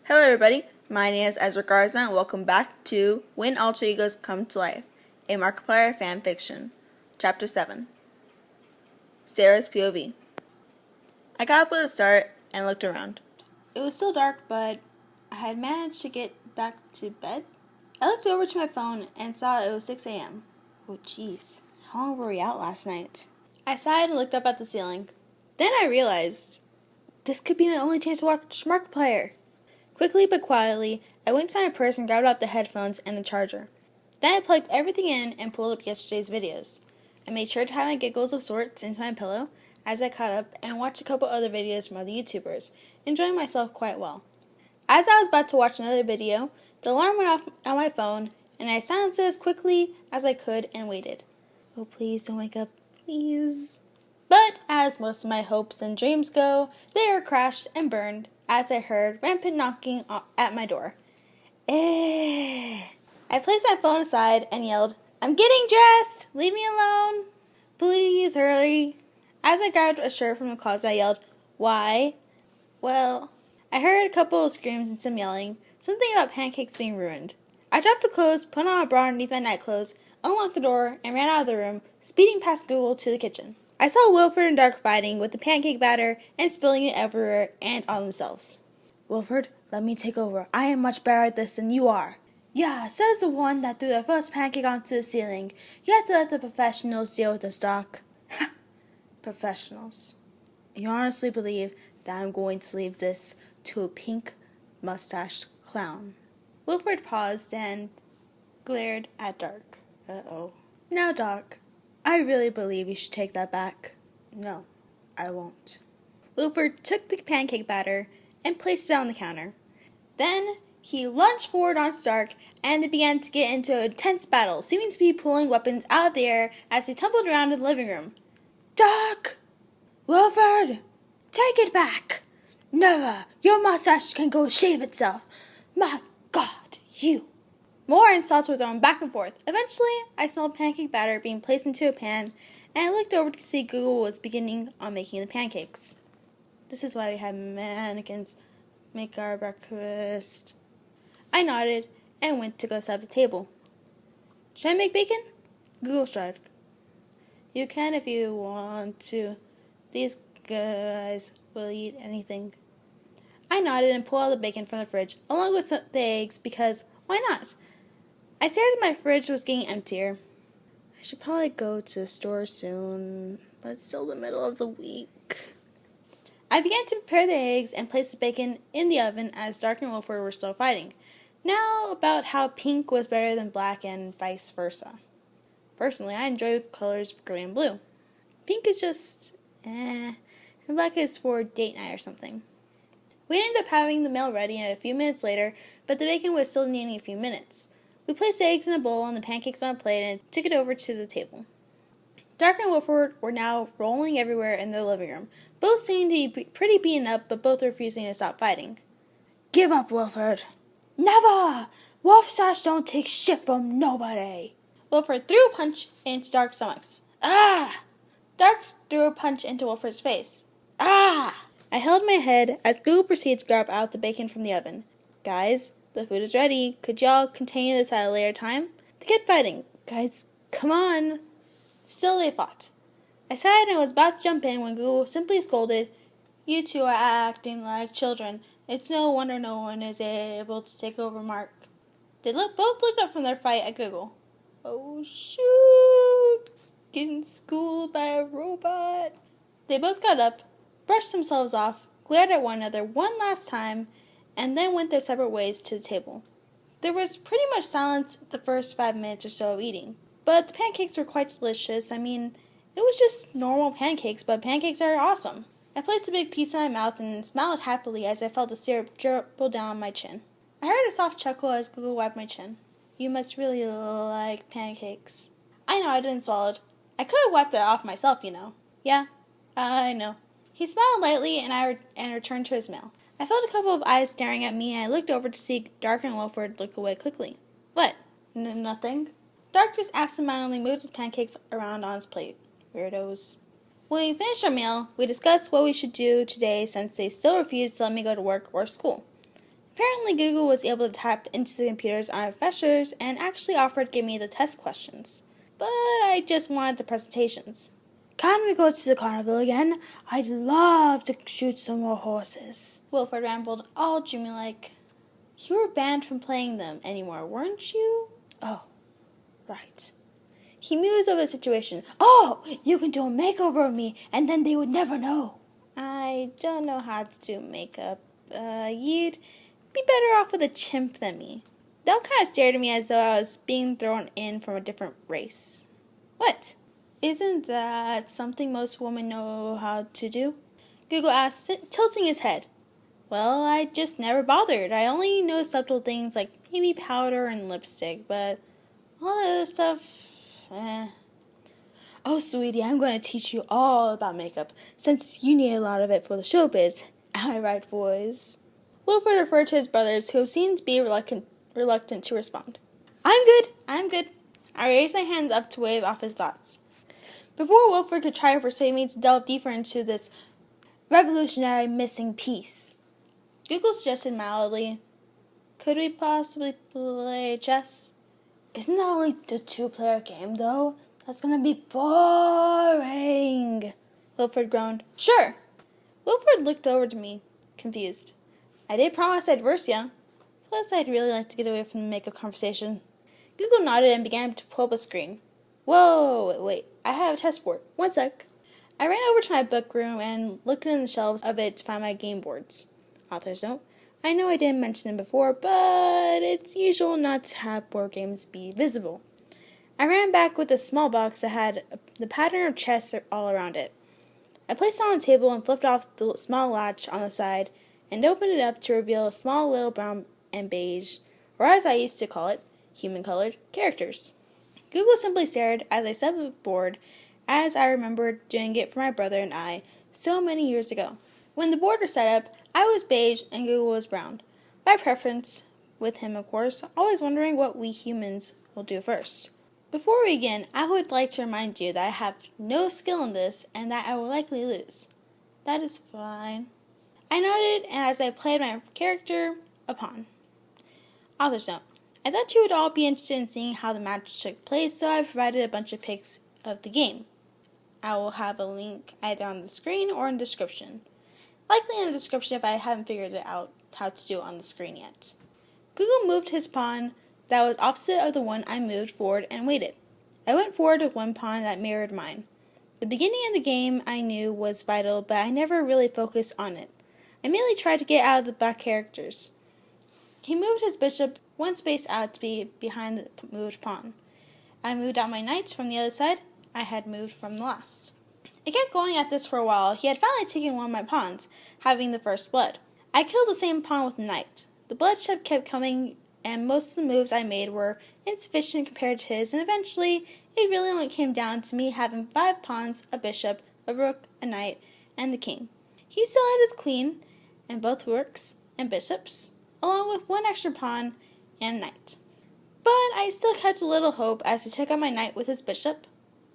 Hello everybody, my name is Ezra and welcome back to When Alter Egos Come to Life, a Markiplier fan fiction. Chapter 7. Sarah's POV. I got up with a start and looked around. It was still dark, but I had managed to get back to bed. I looked over to my phone and saw it was 6 a.m. Oh jeez, how long were we out last night? I sighed and looked up at the ceiling. Then I realized, this could be my only chance to watch Markiplier. Quickly but quietly, I went to my purse and grabbed out the headphones and the charger. Then I plugged everything in and pulled up yesterday's videos. I made sure to have my giggles of sorts into my pillow as I caught up and watched a couple other videos from other YouTubers, enjoying myself quite well. As I was about to watch another video, the alarm went off on my phone and I silenced it as quickly as I could and waited. Oh, please don't wake up, please. But as most of my hopes and dreams go, they are crashed and burned as I heard rampant knocking at my door. I placed my phone aside and yelled, "I'm getting dressed! Leave me alone! Please hurry!" As I grabbed a shirt from the closet, I yelled, "Why?" Well, I heard a couple of screams and some yelling, something about pancakes being ruined. I dropped the clothes, put on a bra underneath my nightclothes, unlocked the door, and ran out of the room, speeding past Google to the kitchen. I saw Wilford and Dark fighting with the pancake batter and spilling it everywhere and on themselves. "Wilford, let me take over. I am much better at this than you are." "Yeah, says the one that threw the first pancake onto the ceiling. You have to let the professionals deal with this, Doc." Professionals. You honestly believe that I'm going to leave this to a pink-mustached clown? Wilford paused and glared at Dark. Uh-oh. Now, Doc, I really believe you should take that back. No, I won't. Wilford took the pancake batter and placed it on the counter. Then he lunged forward on Stark, and they began to get into a intense battle, seeming to be pulling weapons out of the air as they tumbled around in the living room. "Dark! Wilford! Take it back! Never! Your mustache can go shave itself! My God, you!" More insults were thrown back and forth. Eventually, I smelled pancake batter being placed into a pan, and I looked over to see Google was beginning on making the pancakes. This is why we have mannequins make our breakfast. I nodded and went to go set up the table. "Should I make bacon?" Google shrugged. "You can if you want to. These guys will eat anything." I nodded and pulled out the bacon from the fridge, along with the eggs, because why not? I stared at my fridge was getting emptier. I should probably go to the store soon, but it's still the middle of the week. I began to prepare the eggs and place the bacon in the oven as Dark and Wilford were still fighting. Now about how pink was better than black and vice versa. Personally, I enjoy colors green and blue. Pink is just and black is for date night or something. We ended up having the meal ready a few minutes later, but the bacon was still needing a few minutes. We placed the eggs in a bowl and the pancakes on a plate and took it over to the table. Dark and Wilford were now rolling everywhere in their living room, both seeming to be pretty beaten up, but both refusing to stop fighting. "Give up, Wilford." "Never! Wolfsash don't take shit from nobody." Wilford threw a punch into Dark's stomachs. "Ah!" Dark threw a punch into Wilford's face. "Ah!" I held my head as Google proceeded to grab out the bacon from the oven. "Guys, the food is ready. Could y'all continue this at a later time?" They kept fighting. "Guys, come on." Still they fought. I sighed and was about to jump in when Google simply scolded, "You two are acting like children. It's no wonder no one is able to take over Mark." They both looked up from their fight at Google. Oh shoot! Getting schooled by a robot. They both got up, brushed themselves off, glared at one another one last time, and then went their separate ways to the table. There was pretty much silence the first 5 minutes or so of eating, but the pancakes were quite delicious. I mean, it was just normal pancakes, but pancakes are awesome. I placed a big piece in my mouth and smiled happily as I felt the syrup dribble down my chin. I heard a soft chuckle as Google wiped my chin. "You must really like pancakes." I nodded and swallowed. I could have wiped that off myself, you know. "Yeah, I know." He smiled lightly and returned to his meal. I felt a couple of eyes staring at me, and I looked over to see Dark and Wilford look away quickly. "What? Nothing?" Dark just absentmindedly moved his pancakes around on his plate. Weirdos. When we finished our meal, we discussed what we should do today since they still refused to let me go to work or school. Apparently, Google was able to tap into the computers on my professors and actually offered to give me the test questions. But I just wanted the presentations. Can we go to the carnival again? I'd love to shoot some more horses, Wilfred rambled, all dreamy-like. You were banned from playing them anymore, weren't you? Oh, right. He mused over the situation. Oh, you can do a makeover of me, and then they would never know. I don't know how to do makeup. You'd be better off with a chimp than me. Del kind of stared at me as though I was being thrown in from a different race. What? Isn't that something most women know how to do? Google asked, tilting his head. Well, I just never bothered. I only know subtle things like maybe powder and lipstick, but all the other stuff, Oh, sweetie, I'm going to teach you all about makeup, since you need a lot of it for the showbiz. Am I right, boys? Wilfred referred to his brothers, who seemed to be reluctant to respond. I'm good. I raised my hands up to wave off his thoughts. Before Wilfred could try to persuade me to delve deeper into this revolutionary missing piece, Google suggested mildly, could we possibly play chess? Isn't that only the 2-player game, though? That's gonna be boring, Wilfred groaned. Sure. Wilfred looked over to me, confused. I did promise I'd verse ya. Plus, I'd really like to get away from the makeup conversation. Google nodded and began to pull up a screen. Whoa, wait, I have a test board. One sec. I ran over to my book room and looked in the shelves of it to find my game boards. Author's note. I know I didn't mention them before, but it's usual not to have board games be visible. I ran back with a small box that had the pattern of chess all around it. I placed it on the table and flipped off the small latch on the side and opened it up to reveal a small little brown and beige, or as I used to call it, human-colored characters. Google simply stared as I set up the board as I remembered doing it for my brother and I so many years ago. When the board was set up, I was beige and Google was brown. By preference, with him of course, always wondering what we humans will do first. Before we begin, I would like to remind you that I have no skill in this and that I will likely lose. That is fine. I nodded, and as I played my character, a pawn. Author's note. I thought you would all be interested in seeing how the match took place, so I provided a bunch of pics of the game. I will have a link either on the screen or in the description. Likely in the description if I haven't figured it out how to do it on the screen yet. Google moved his pawn that was opposite of the one I moved forward and waited. I went forward with one pawn that mirrored mine. The beginning of the game I knew was vital, but I never really focused on it. I merely tried to get out of the back characters. He moved his bishop one space out to be behind the moved pawn. I moved out my knights from the other side I had moved from the last. It kept going at this for a while. He had finally taken one of my pawns, having the first blood. I killed the same pawn with a knight. The bloodshed kept coming, and most of the moves I made were insufficient compared to his, and eventually it really only came down to me having 5 pawns, a bishop, a rook, a knight, and the king. He still had his queen, and both rooks and bishops, along with 1 extra pawn and a knight. But I still kept a little hope as he took out my knight with his bishop,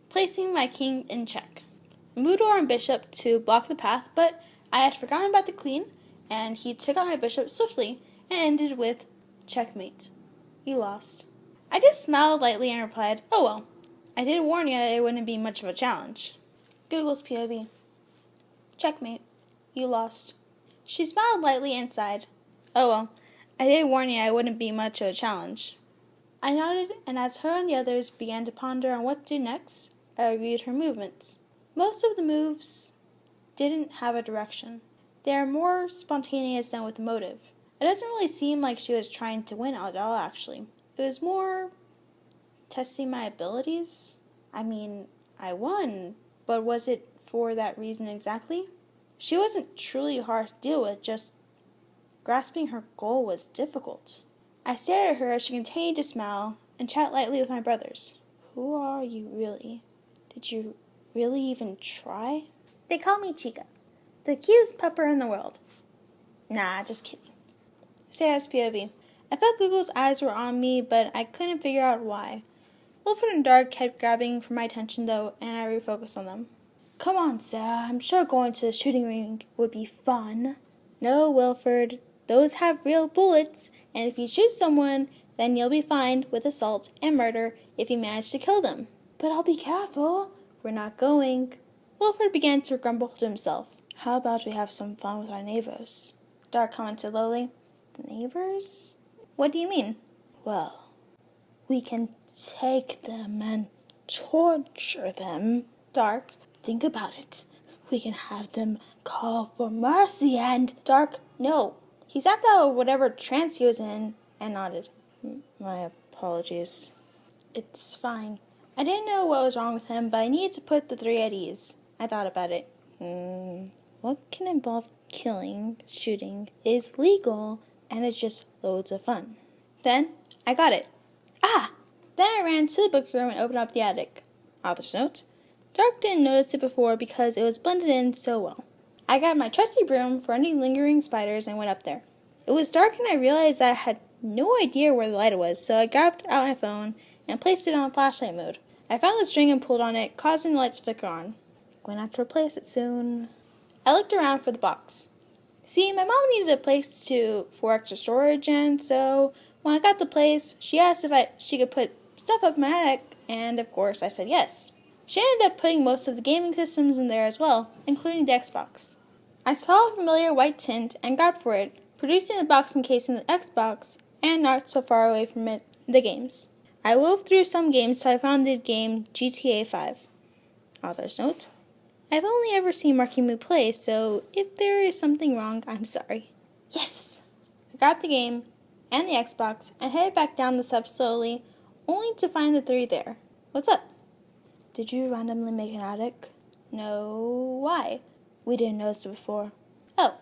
placing my king in check. I moved over my bishop to block the path, but I had forgotten about the queen, and he took out my bishop swiftly and ended with checkmate. You lost. I just smiled lightly and replied, oh well, I did warn you it wouldn't be much of a challenge. Google's POV. Checkmate. You lost. She smiled lightly and sighed. Oh well, I did warn you it wouldn't be much of a challenge. I nodded, and as her and the others began to ponder on what to do next, I reviewed her movements. Most of the moves didn't have a direction. They are more spontaneous than with motive. It doesn't really seem like she was trying to win at all, actually. It was more testing my abilities. I mean, I won, but was it for that reason exactly? She wasn't truly hard to deal with, just grasping her goal was difficult. I stared at her as she continued to smile and chat lightly with my brothers. Who are you really? Did you really even try? They call me Chica, the cutest pupper in the world. Nah, just kidding. Sarah's POV. I felt Google's eyes were on me, but I couldn't figure out why. Wilfred and Dark kept grabbing for my attention, though, and I refocused on them. Come on, Sarah. I'm sure going to the shooting range would be fun. No, Wilfred. Those have real bullets, and if you shoot someone, then you'll be fined with assault and murder if you manage to kill them. But I'll be careful. We're not going. Wilfred began to grumble to himself. How about we have some fun with our neighbors? Dark commented lowly. The neighbors? What do you mean? Well, we can take them and torture them. Dark, think about it. We can have them call for mercy and... Dark, no. He snapped out of whatever trance he was in and nodded. My apologies. It's fine. I didn't know what was wrong with him, but I needed to put the three at ease. I thought about it. What can involve killing, shooting, is legal, and it's just loads of fun. Then, I got it. Then I ran to the book room and opened up the attic. Author's note. Dark didn't notice it before because it was blended in so well. I grabbed my trusty broom for any lingering spiders and went up there. It was dark and I realized I had no idea where the light was, so I grabbed out my phone and placed it on flashlight mode. I found the string and pulled on it, causing the light to flicker on. Going to have to replace it soon. I looked around for the box. See, my mom needed a place for extra storage, and so when I got the place, she asked if she could put stuff up my attic, and of course I said yes. She ended up putting most of the gaming systems in there as well, including the Xbox. I saw a familiar white tint and grabbed for it, producing the box encasing the Xbox, and not so far away from it, the games. I wove through some games till I found the game GTA 5. Author's note. I've only ever seen Marky Moo play, so if there is something wrong, I'm sorry. Yes! I grabbed the game and the Xbox and headed back down the steps slowly, only to find the three there. What's up? Did you randomly make an attic? No. Why? We didn't notice it before. Oh.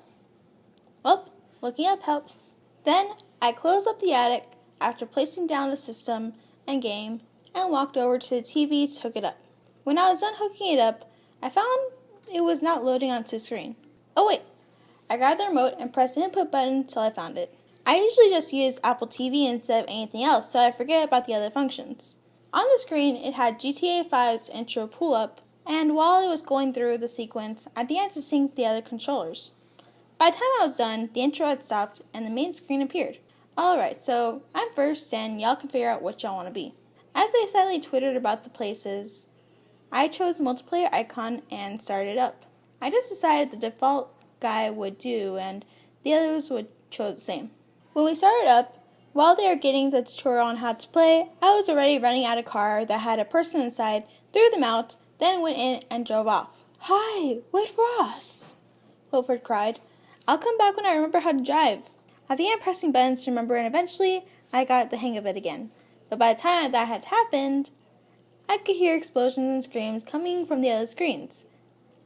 Well, looking up helps. Then I closed up the attic after placing down the system and game and walked over to the TV to hook it up. When I was done hooking it up, I found it was not loading onto the screen. Oh wait. I grabbed the remote and pressed the input button until I found it. I usually just use Apple TV instead of anything else, so I forget about the other functions. On the screen, it had GTA 5's intro pull-up, and while it was going through the sequence, I began to sync the other controllers. By the time I was done, the intro had stopped, and the main screen appeared. Alright, so I'm first, and y'all can figure out what y'all want to be. As I slightly twittered about the places, I chose the multiplayer icon and started up. I just decided the default guy would do, and the others would chose the same. When we started up, while they were getting the tutorial on how to play, I was already running out a car that had a person inside, threw them out, then went in and drove off. Hi, wait for us, Wilfred cried. I'll come back when I remember how to drive. I began pressing buttons to remember, and eventually I got the hang of it again. But by the time that had happened, I could hear explosions and screams coming from the other screens.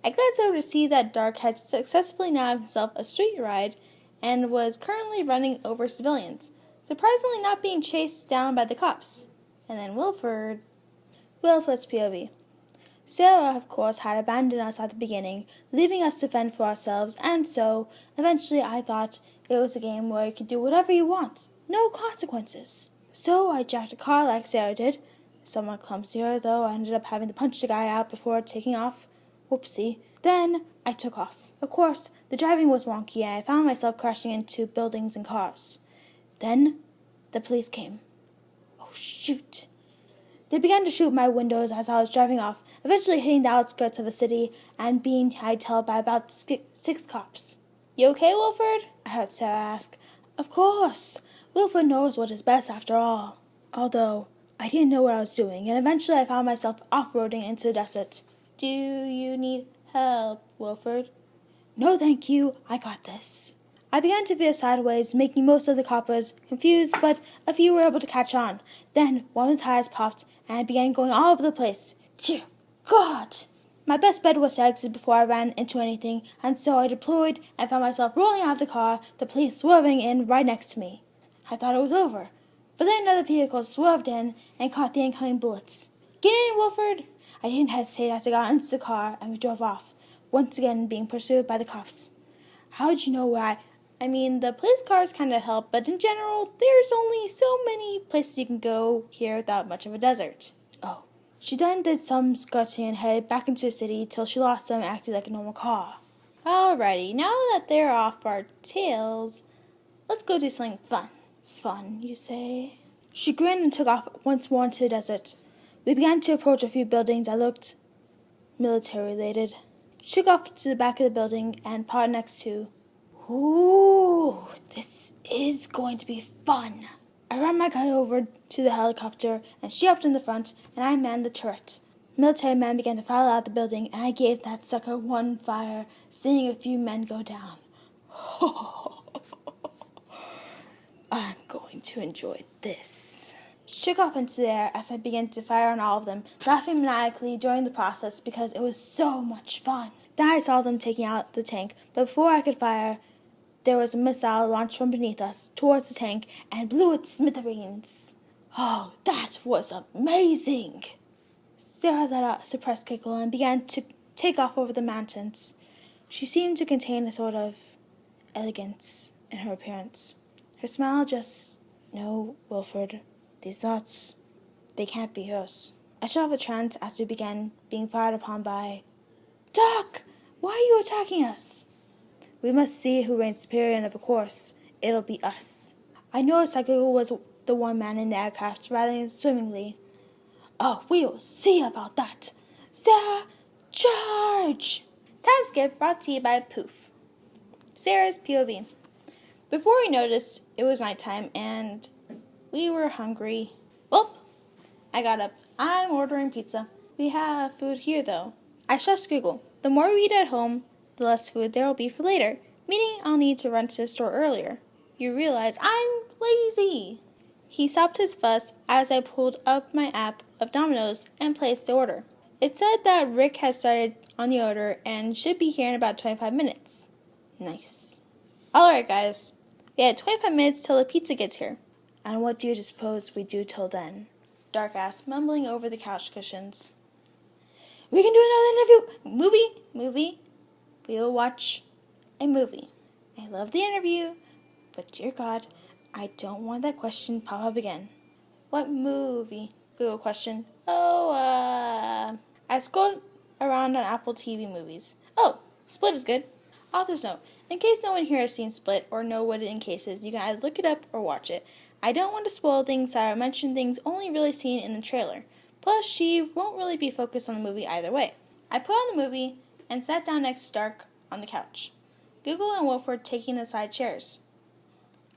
I glanced over to see that Dark had successfully nabbed himself a street ride and was currently running over civilians, surprisingly not being chased down by the cops. And then Wilfred's POV. Sarah, of course, had abandoned us at the beginning, leaving us to fend for ourselves, and so, eventually I thought it was a game where you could do whatever you want, no consequences. So I jacked a car like Sarah did. Somewhat clumsier, though I ended up having to punch the guy out before taking off. Whoopsie. Then I took off. Of course, the driving was wonky, and I found myself crashing into buildings and cars. Then the police came. Oh, shoot. They began to shoot my windows as I was driving off, eventually hitting the outskirts of the city and being hightailed by about 6 cops. You okay, Wilfred? I heard Sarah ask. Of course. Wilfred knows what is best after all. Although, I didn't know what I was doing, and eventually I found myself off-roading into the desert. Do you need help, Wilfred? No, thank you. I got this. I began to veer sideways, making most of the coppers confused, but a few were able to catch on. Then one of the tires popped, and I began going all over the place. Dear God! My best bet was to exit before I ran into anything, and so I deployed and found myself rolling out of the car, the police swerving in right next to me. I thought it was over, but then another vehicle swerved in and caught the incoming bullets. Get in, Wilfred! I didn't hesitate as I got into the car and we drove off, once again being pursued by the cops. How'd you know where I mean, the police cars kind of help, but in general, there's only so many places you can go here without much of a desert. Oh. She then did some skirting and headed back into the city till she lost them and acted like a normal car. Alrighty, now that they're off our tails, Let's go do something fun. Fun, you say? She grinned and took off once more into the desert. We began to approach a few buildings that looked military-related. She took off to the back of the building and paused next to. Ooh, this is going to be fun. I ran my guy over to the helicopter, and she hopped in the front, and I manned the turret. Military men began to file out the building, and I gave that sucker one fire, seeing a few men go down. I'm going to enjoy this. She took off into the air as I began to fire on all of them, laughing maniacally during the process because it was so much fun. Then I saw them taking out the tank, but before I could fire, there was a missile launched from beneath us towards the tank and blew it to smithereens. Oh, that was amazing! Sarah let out a suppressed giggle and began to take off over the mountains. She seemed to contain a sort of elegance in her appearance. Her smile just, no, Wilfred, these thoughts, they can't be yours. I shut off a trance as we began being fired upon by, Doc, why are you attacking us? We must see who reigns superior, and of course, it'll be us. I noticed that Google was the one man in the aircraft, riding swimmingly. Oh, we'll see about that. Sarah, charge! Time skip brought to you by Poof. Sarah's POV. Before we noticed, it was nighttime, and we were hungry. Well, I got up. I'm ordering pizza. We have food here, though. I trust Google. The more we eat at home, the less food there will be for later, meaning I'll need to run to the store earlier. You realize I'm lazy. He stopped his fuss as I pulled up my app of Domino's and placed the order. It said that Rick had started on the order and should be here in about 25 minutes. Nice. Alright guys, we had 25 minutes till the pizza gets here. And what do you suppose we do till then? Dark asked, mumbling over the couch cushions. We can do another interview. Movie. We'll watch a movie. I love the interview, but dear God, I don't want that question to pop up again. What movie? Google questioned. I scrolled around on Apple TV movies. Oh, Split is good. Author's note. In case no one here has seen Split or know what it encases, you can either look it up or watch it. I don't want to spoil things, so I mention things only really seen in the trailer. Plus, she won't really be focused on the movie either way. I put on the movie and sat down next to Dark on the couch. Google and Wilford taking the side chairs.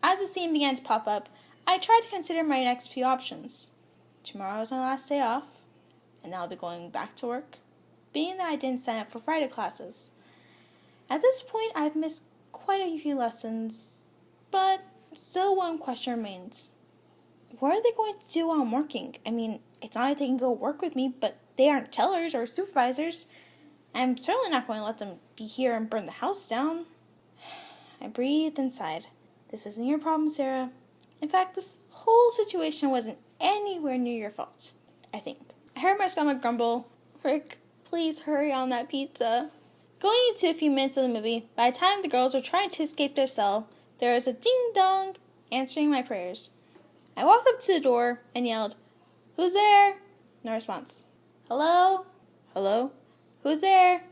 As the scene began to pop up, I tried to consider my next few options. Tomorrow is my last day off, and I'll be going back to work, being that I didn't sign up for Friday classes. At this point, I've missed quite a few lessons, but still one question remains. What are they going to do while I'm working? I mean, it's not like they can go work with me, but they aren't tellers or supervisors. I'm certainly not going to let them be here and burn the house down. I breathed and sighed. This isn't your problem, Sarah. In fact, this whole situation wasn't anywhere near your fault, I think. I heard my stomach grumble. Rick, please hurry on that pizza. Going into a few minutes of the movie, by the time the girls were trying to escape their cell, there was a ding-dong answering my prayers. I walked up to the door and yelled, Who's there? No response. Hello? Hello? Who's there?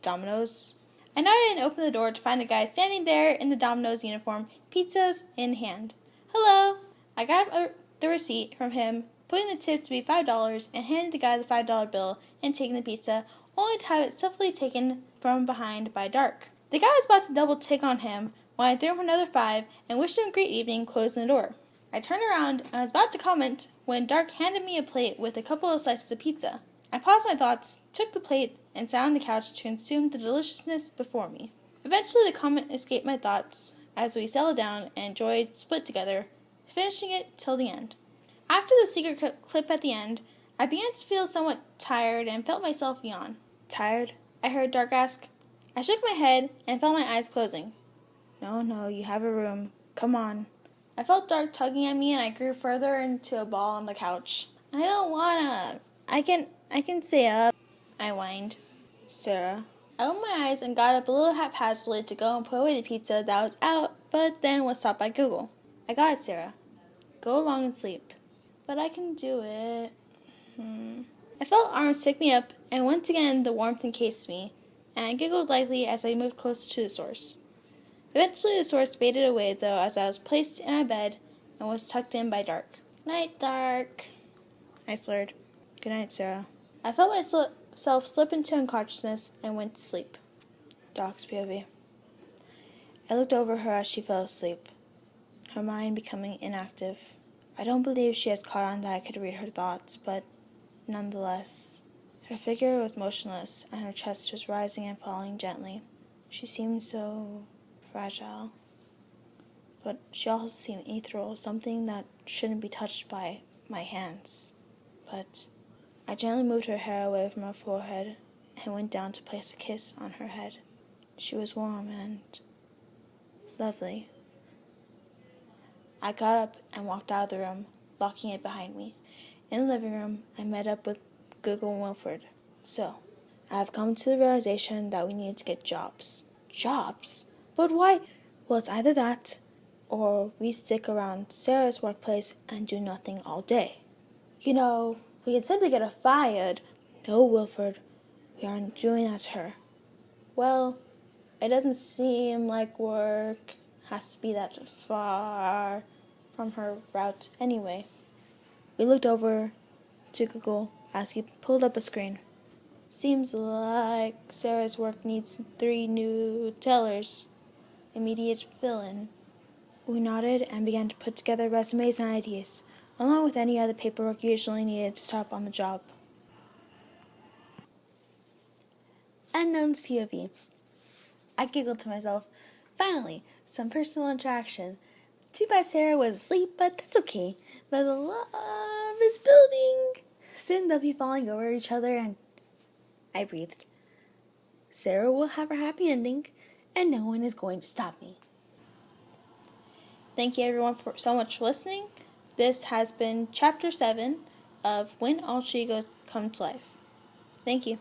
Domino's. I nodded and opened the door to find a guy standing there in the Domino's uniform, pizzas in hand. Hello? I got the receipt from him, putting the tip to be $5, and handed the guy the $5 bill and taking the pizza, only to have it swiftly taken from behind by Dark. The guy was about to double take on him when I threw him another $5 and wished him great evening, closing the door. I turned around and was about to comment when Dark handed me a plate with a couple of slices of pizza. I paused my thoughts, took the plate, and sat on the couch to consume the deliciousness before me. Eventually the comment escaped my thoughts as we settled down and enjoyed Split together, finishing it till the end. After the secret clip at the end, I began to feel somewhat tired and felt myself yawn. Tired? I heard Dark ask. I shook my head and felt my eyes closing. No, you have a room. Come on. I felt Dark tugging at me and I grew further into a ball on the couch. I don't wanna. I can stay up, I whined. Sarah. I opened my eyes and got up a little haphazardly to go and put away the pizza that was out, but then was stopped by Google. I got it, Sarah. Go along and sleep. But I can do it. I felt arms pick me up, and once again the warmth encased me, and I giggled lightly as I moved closer to the source. Eventually the source faded away, though, as I was placed in my bed and was tucked in by Dark. "Night, Dark," I slurred. "Good night, Sarah." I felt myself slip into unconsciousness and went to sleep. Dark's POV. I looked over her as she fell asleep, her mind becoming inactive. I don't believe she has caught on that I could read her thoughts, but nonetheless, her figure was motionless and her chest was rising and falling gently. She seemed so fragile, but she also seemed ethereal, something that shouldn't be touched by my hands. But I gently moved her hair away from her forehead and went down to place a kiss on her head. She was warm and lovely. I got up and walked out of the room, locking it behind me. In the living room, I met up with Google and Wilford. "So, I have come to the realization that we need to get jobs." "Jobs? But why?" "Well, it's either that, or we stick around Sarah's workplace and do nothing all day. You know, we can simply get her fired." "No, Wilford, we aren't doing that to her." "Well, it doesn't seem like work has to be that far from her route anyway." We looked over to Google as he pulled up a screen. "Seems like Sarah's work needs 3 new tellers. Immediate fill-in." We nodded and began to put together resumes and ideas, along with any other paperwork usually needed to start on the job. Unknown's POV. I giggled to myself. Finally, some personal interaction. Too bad Sarah was asleep, but that's okay. But the love is building. Soon they'll be falling over each other, and I breathed. Sarah will have her happy ending, and no one is going to stop me. Thank you everyone so much for listening. This has been Chapter 7 of When Alter Egos Come to Life. Thank you.